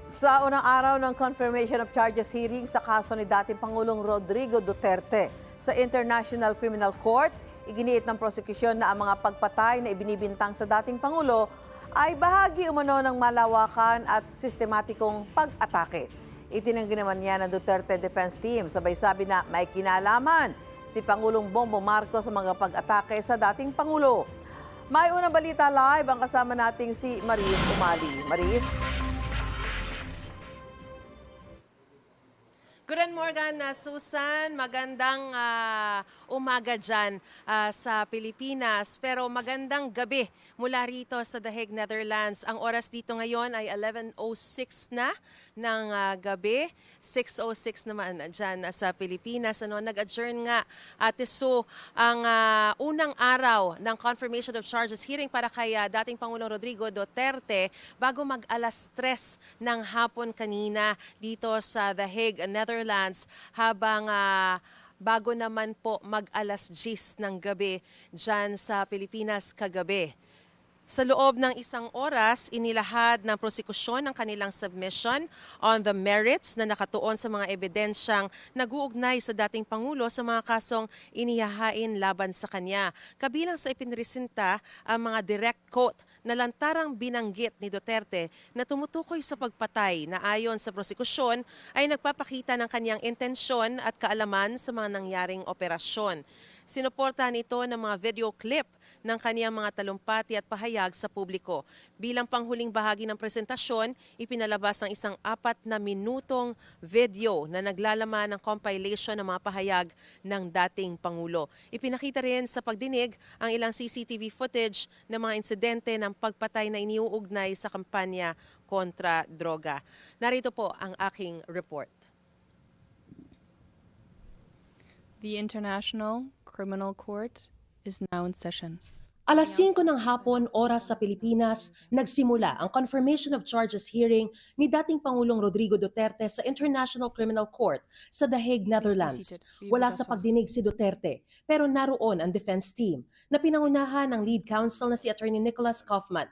Sa unang araw ng confirmation of charges hearing sa kaso ni dating Pangulong Rodrigo Duterte sa International Criminal Court, iginiit ng prosecution na ang mga pagpatay na ibinibintang sa dating Pangulo ay bahagi umano ng malawakan at sistematikong pag-atake. Itinanggi naman niya ng Duterte Defense Team, sabay sabi na may kinalaman si Pangulong Bongbong Marcos sa mga pag-atake sa dating Pangulo. May unang balita live ang kasama nating si Maris Umali. Maris? Good morning, Susan. Magandang umaga dyan sa Pilipinas. Pero magandang gabi mula rito sa The Hague, Netherlands. Ang oras dito ngayon ay 11:06 na ng gabi. 6:06 naman dyan sa Pilipinas. Nag-adjourn nga, Ate Sue, ang unang araw ng confirmation of charges hearing para kay dating Pangulong Rodrigo Duterte bago mag-alas 3 ng hapon kanina dito sa The Hague, Netherlands, habang bago naman po mag-alas 10 ng gabi dyan sa Pilipinas kagabi. Sa loob ng isang oras, inilahad ng prosekusyon ang kanilang submission on the merits na nakatuon sa mga ebidensyang nag-uugnay sa dating Pangulo sa mga kasong inihahain laban sa kanya. Kabilang sa ipinresenta ang mga direct quote na lantarang binanggit ni Duterte na tumutukoy sa pagpatay na ayon sa prosekusyon ay nagpapakita ng kanyang intensyon at kaalaman sa mga nangyaring operasyon. Sinuportahan ito ng mga video clip ng kaniyang mga talumpati at pahayag sa publiko. Bilang panghuling bahagi ng presentasyon, ipinalabas ang isang 4 na minutong video na naglalaman ng compilation ng mga pahayag ng dating Pangulo. Ipinakita rin sa pagdinig ang ilang CCTV footage ng mga insidente ng pagpatay na iniuugnay sa kampanya kontra droga. Narito po ang aking report. The International Criminal Court is now in session. Alas 5 ng hapon, oras sa Pilipinas, nagsimula ang confirmation of charges hearing ni dating Pangulong Rodrigo Duterte sa International Criminal Court sa The Hague, Netherlands. Wala sa pagdinig si Duterte, pero naroon ang defense team na pinangunahan ng lead counsel na si Attorney Nicholas Kaufman.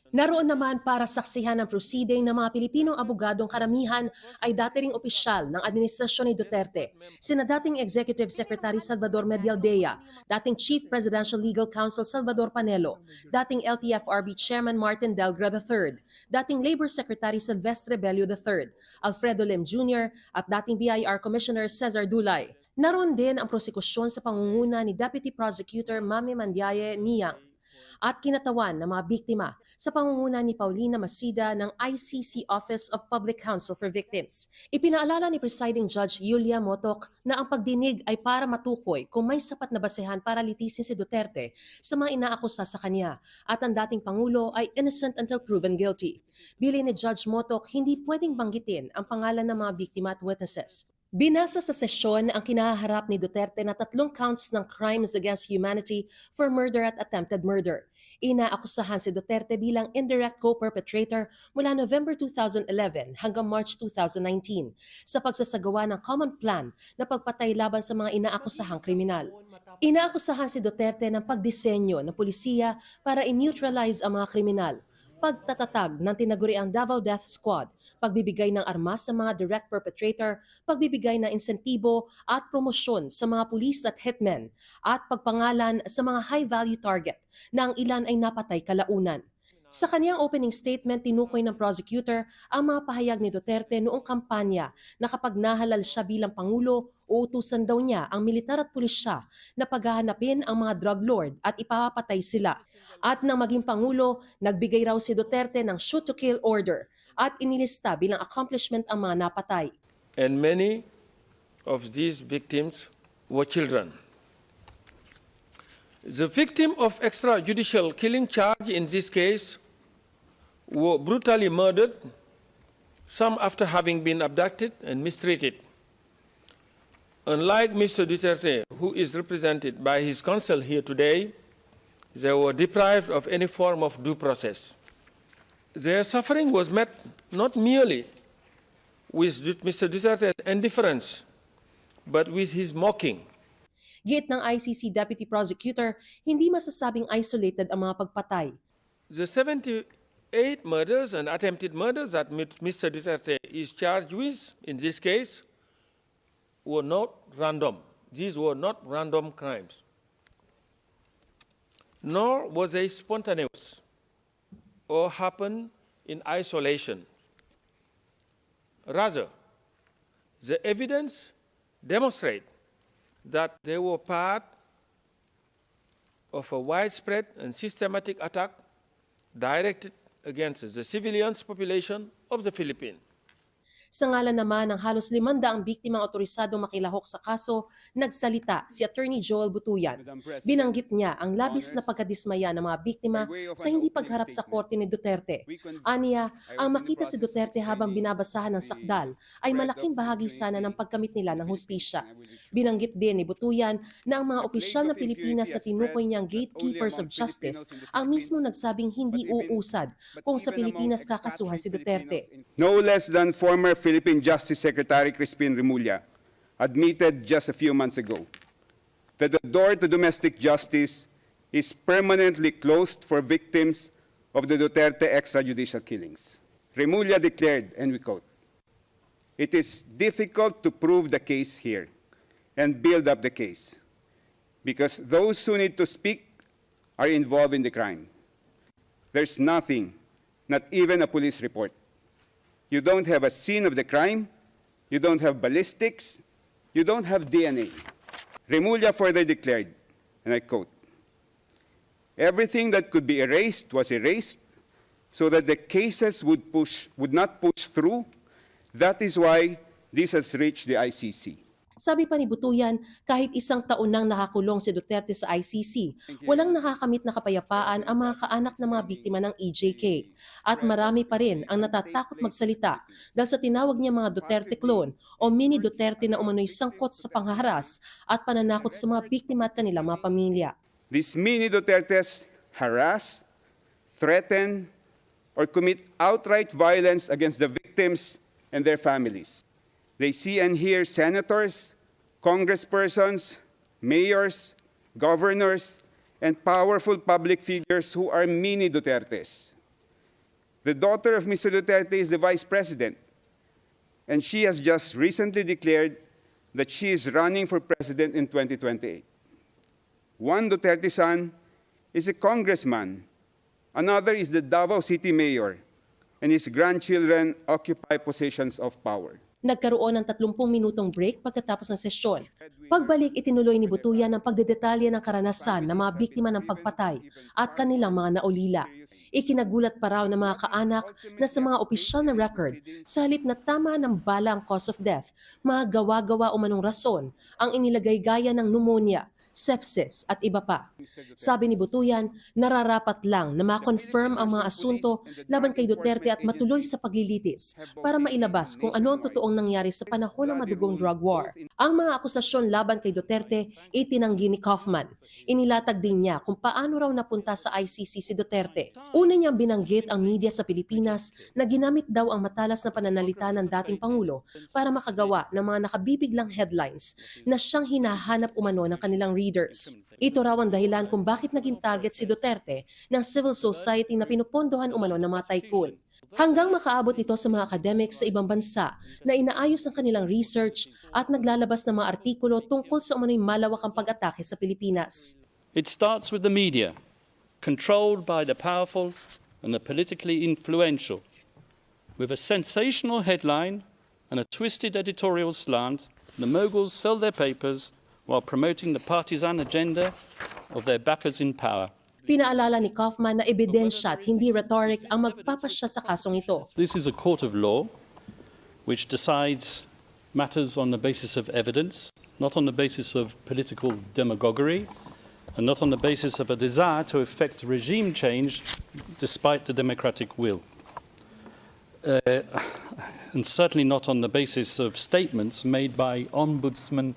Naroon naman para saksihan ang proceeding ng mga Pilipinong abogadong karamihan ay dati ring opisyal ng administrasyon ni Duterte, sina dating Executive Secretary Salvador Medialdea, dating Chief Presidential Legal Counsel Salvador Panelo, dating LTFRB Chairman Martin Delgra III, dating Labor Secretary Silvestre Bello III, Alfredo Lim Jr. at dating BIR Commissioner Cesar Dulay. Naroon din ang prosekusyon sa pangunguna ni Deputy Prosecutor Mami Mandiaye Niyang at kinatawan ng mga biktima sa pangunguna ni Paulina Masida ng ICC Office of Public Counsel for Victims. Ipinaalala ni Presiding Judge Yulia Motok na ang pagdinig ay para matukoy kung may sapat na basehan para litisin si Duterte sa mga inaakusa sa kanya at ang dating Pangulo ay innocent until proven guilty. Bilin ni Judge Motok, hindi pwedeng banggitin ang pangalan ng mga biktima at witnesses. Binasa sa sesyon ang kinaharap ni Duterte na 3 counts ng crimes against humanity for murder at attempted murder. Inaakusahan si Duterte bilang indirect co-perpetrator mula November 2011 hanggang March 2019 sa pagsasagawa ng common plan na pagpatay laban sa mga inaakusahang kriminal. Inaakusahan si Duterte ng pagdisenyo ng pulisiya para i-neutralize ang mga kriminal, pagtatatag ng tinaguriang Davao Death Squad, pagbibigay ng armas sa mga direct perpetrator, pagbibigay ng insentibo at promosyon sa mga pulis at hitmen, at pagpangalan sa mga high-value target na ang ilan ay napatay kalaunan. Sa kaniyang opening statement, tinukoy ng prosecutor ang mga pahayag ni Duterte noong kampanya na kapag nahalal siya bilang Pangulo, uutusan daw niya ang militar at pulisya na paghahanapin ang mga drug lord at ipapatay sila. At nang maging Pangulo, nagbigay raw si Duterte ng shoot-to-kill order at inilista bilang accomplishment ang mga napatay. And many of these victims were children. The victim of extrajudicial killing charge in this case were brutally murdered, some after having been abducted and mistreated. Unlike Mr. Duterte, who is represented by his counsel here today, they were deprived of any form of due process. Their suffering was met not merely with Mr. Duterte's indifference, but with his mocking. Giit ng ICC Deputy Prosecutor, hindi masasabing isolated ang mga pagpatay. The 70 8 murders and attempted murders that Mr. Duterte is charged with, in this case, were not random. These were not random crimes. Nor was they spontaneous or happened in isolation. Rather, the evidence demonstrates that they were part of a widespread and systematic attack directed against the civilian population of the Philippines. Sa ngalan naman ng halos 500 biktimang otorisado makilahok sa kaso, nagsalita si Attorney Joel Butuyan. Binanggit niya ang labis na pagkadismaya ng mga biktima sa hindi pagharap sa korte ni Duterte. Aniya, ang makita si Duterte habang binabasahan ng sakdal ay malaking bahagi sana ng pagkamit nila ng hustisya. Binanggit din ni Butuyan na ang mga opisyal na Pilipinas sa tinukoy niyang gatekeepers of justice ang mismo nagsabing hindi uusad kung sa Pilipinas kakasuhan si Duterte. No less than former Philippine Justice Secretary Crispin Remulla admitted just a few months ago that the door to domestic justice is permanently closed for victims of the Duterte extrajudicial killings. Remulla declared, and we quote, "It is difficult to prove the case here and build up the case because those who need to speak are involved in the crime. There's nothing, not even a police report. You don't have a scene of the crime, you don't have ballistics, you don't have DNA." Remulla further declared, and I quote, "Everything that could be erased was erased so that the cases would not push through. That is why this has reached the ICC." Sabi pa ni Butuyan, kahit 1 taon nang nakakulong si Duterte sa ICC, walang nakakamit na kapayapaan ang mga kaanak ng mga biktima ng EJK. At marami pa rin ang natatakot magsalita dahil sa tinawag niya mga Duterte clone o mini Duterte na umano'y sangkot sa panghaharas at pananakot sa mga biktima at kanilang mga pamilya. These mini Dutertes harass, threaten, or commit outright violence against the victims and their families. They see and hear senators, congresspersons, mayors, governors, and powerful public figures who are mini Dutertes. The daughter of Mr. Duterte is the vice president, and she has just recently declared that she is running for president in 2028. One Duterte son is a congressman. Another is the Davao City mayor, and his grandchildren occupy positions of power. Nagkaroon ng 30 minutong break pagkatapos ng sesyon. Pagbalik, itinuloy ni Butuyan ang pagdedetalye ng karanasan ng mga biktima ng pagpatay at kanilang mga naulila. Ikinagulat pa raw ng mga kaanak na sa mga opisyal na record, sa halip na tama ng bala ang cause of death, mga gawa-gawa o manong rason ang inilagay gaya ng pneumonia, sepsis at iba pa. Sabi ni Butuyan, nararapat lang na ma-confirm ang mga asunto laban kay Duterte at matuloy sa paglilitis para mailabas kung ano ang totoong nangyari sa panahon ng madugong drug war. Ang mga akusasyon laban kay Duterte itinanggi ni Kaufman. Inilatag din niya kung paano raw napunta sa ICC si Duterte. Una niyang binanggit ang media sa Pilipinas na ginamit daw ang matalas na pananalita ng dating Pangulo para makagawa ng mga nakabibiglang headlines na siyang hinahanap umano ng kanilang readers. Ito raw ang dahilan kung bakit naging target si Duterte ng civil society na pinupondohan umano ng mga tycoon. Hanggang makaabot ito sa mga academics sa ibang bansa na inaayos ang kanilang research at naglalabas ng mga artikulo tungkol sa umano'y malawakang pag-atake sa Pilipinas. It starts with the media, controlled by the powerful and the politically influential. With a sensational headline and a twisted editorial slant, the moguls sell their papers while promoting the partisan agenda of their backers in power. Pinaalala ni Kaufman na ebidensya at hindi rhetoric ang magpapasya sa kasong ito. This is a court of law which decides matters on the basis of evidence, not on the basis of political demagoguery, and not on the basis of a desire to effect regime change despite the democratic will. And certainly not on the basis of statements made by Ombudsman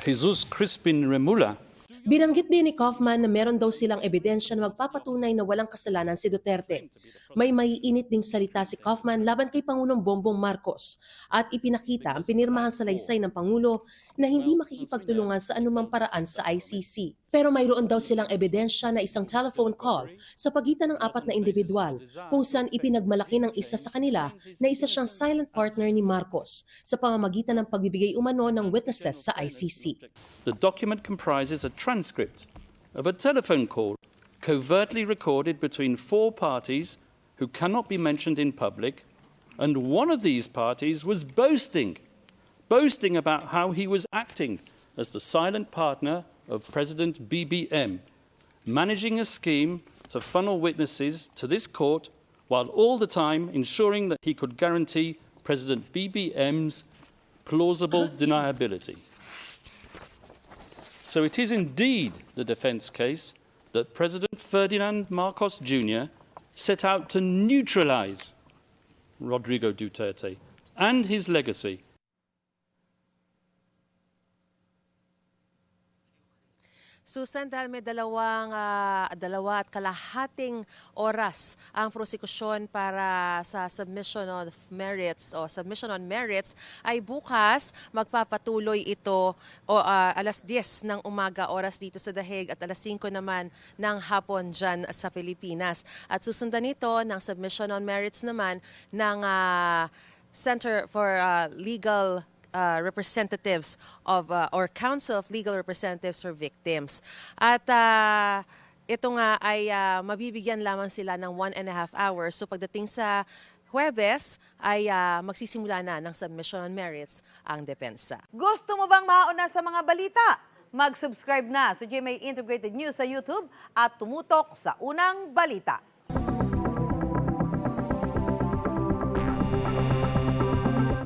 Jesus Crispin Remulla. Binanggit din ni Kaufman na meron daw silang ebidensya na magpapatunay na walang kasalanan si Duterte. May maiinit ding salita si Kaufman laban kay Pangulong Bongbong Marcos at ipinakita ang pinirmahang salaysay ng Pangulo na hindi makikipagtulungan sa anumang paraan sa ICC. Pero mayroon daw silang ebidensya na isang telephone call sa pagitan ng 4 na individual kung saan ipinagmalaki ng isa sa kanila na isa siyang silent partner ni Marcos sa pamamagitan ng pagbibigay umano ng witnesses sa ICC. The document comprises a transcript of a telephone call covertly recorded between 4 parties who cannot be mentioned in public, and one of these parties was boasting about how he was acting as the silent partner of President BBM, managing a scheme to funnel witnesses to this court while all the time ensuring that he could guarantee President BBM's plausible deniability. So it is indeed the defence case that President Ferdinand Marcos Jr. set out to neutralise Rodrigo Duterte and his legacy. Susan, dahil may dalawa at kalahating oras ang prosekusyon para sa submission on merits ay bukas magpapatuloy ito alas 10 ng umaga oras dito sa The Hague at alas 5 naman ng hapon dyan sa Pilipinas. At susundan ito ng submission on merits naman ng Center for Legal Representatives of or Council of Legal Representatives for Victims. At ito nga ay mabibigyan lamang sila ng 1.5 hours. So pagdating sa Huwebes ay magsisimula na ng submission on merits ang depensa. Gusto mo bang mauna sa mga balita? Mag-subscribe na sa GMA Integrated News sa YouTube at tumutok sa Unang Balita.